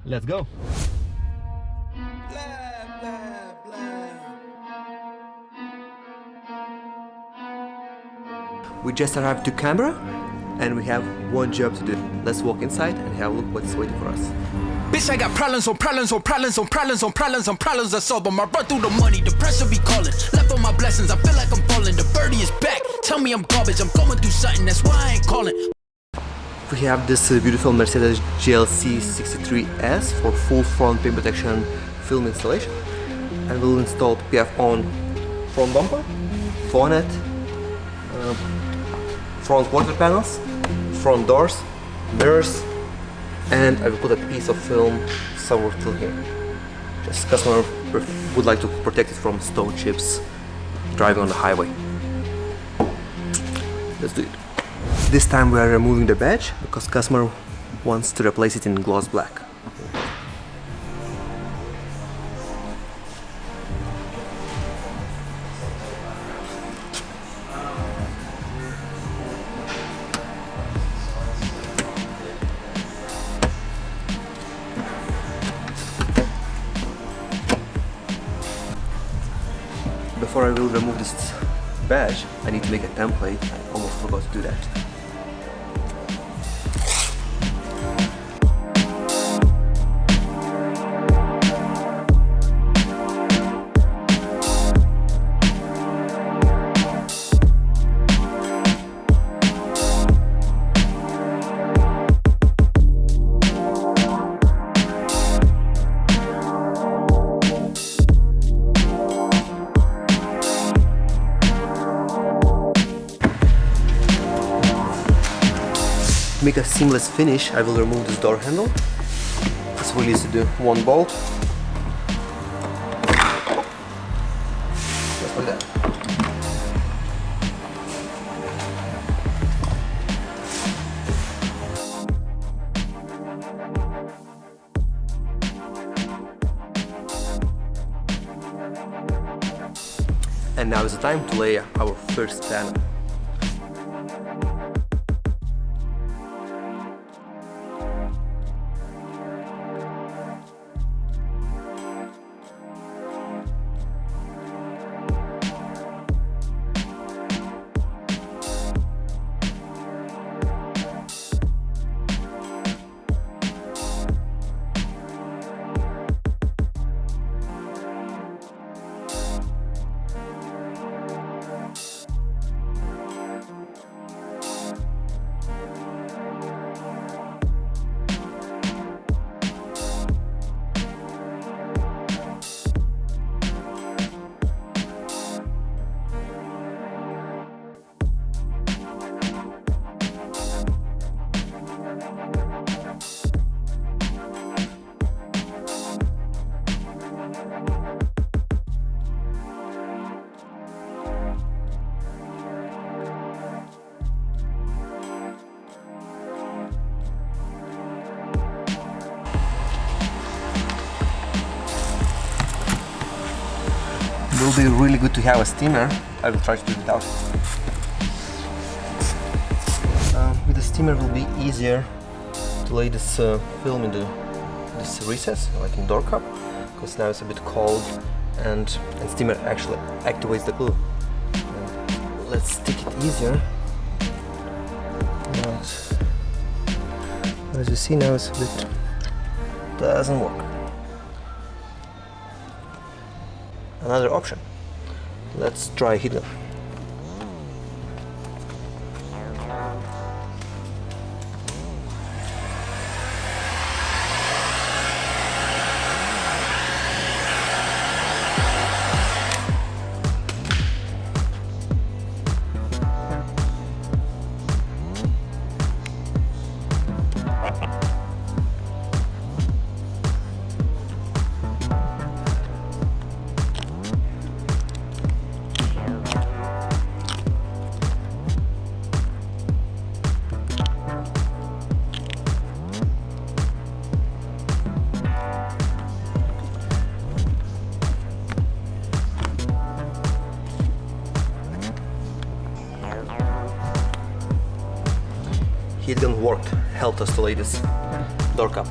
Let's go. We just arrived to Canberra and we have one job to do. Let's walk inside and have a look what's waiting for us. Bitch, I got problems on problems on problems on problems on problems on problems. I solve them. I run through the money, the pressure be calling. Left on my blessings, I feel like I'm falling. The birdie is back. Tell me I'm garbage. I'm going through something. That's why I ain't calling. We have this beautiful Mercedes GLC 63S for full front paint protection film installation, and we'll install PPF on front bumper, bonnet, front quarter panels, front doors, mirrors, and I will put a piece of film somewhere through here. Just customer would like to protect it from stone chips driving on the highway. Let's do it. This time we are removing the badge because customer wants to replace it in gloss black. Before I will remove this badge, I need to make a template. I almost forgot to do that. To make a seamless finish, I will remove this door handle. It's really easy to do. One bolt. Just like that. And now is the time to lay our first panel. It will be really good to have a steamer. I will try to do it without. With the steamer it will be easier to lay this film into this recess, like in door cup, because now it's a bit cold and steamer actually activates the glue. Let's stick it easier. But as you see now it's a bit doesn't work. Another option. Let's try hidden. Heat gun worked, helped us to lay this door cup.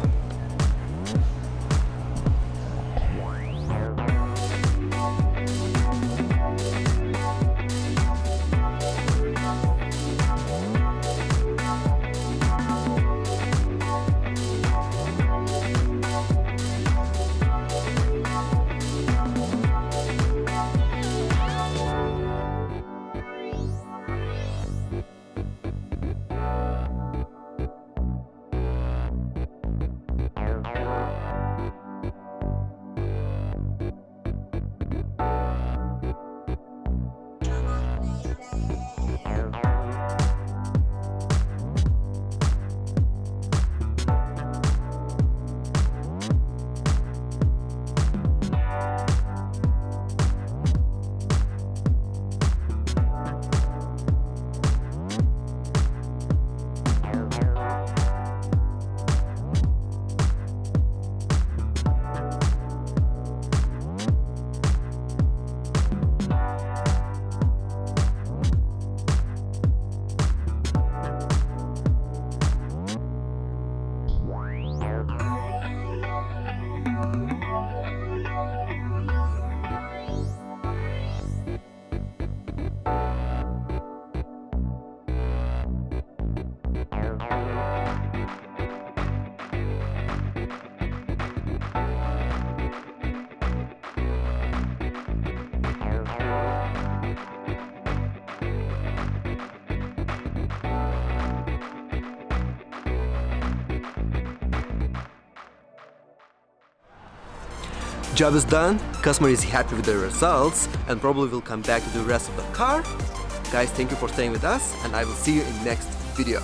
job is done, customer is happy with the results and probably will come back to the rest of the car. Guys, thank you for staying with us and I will see you in next video.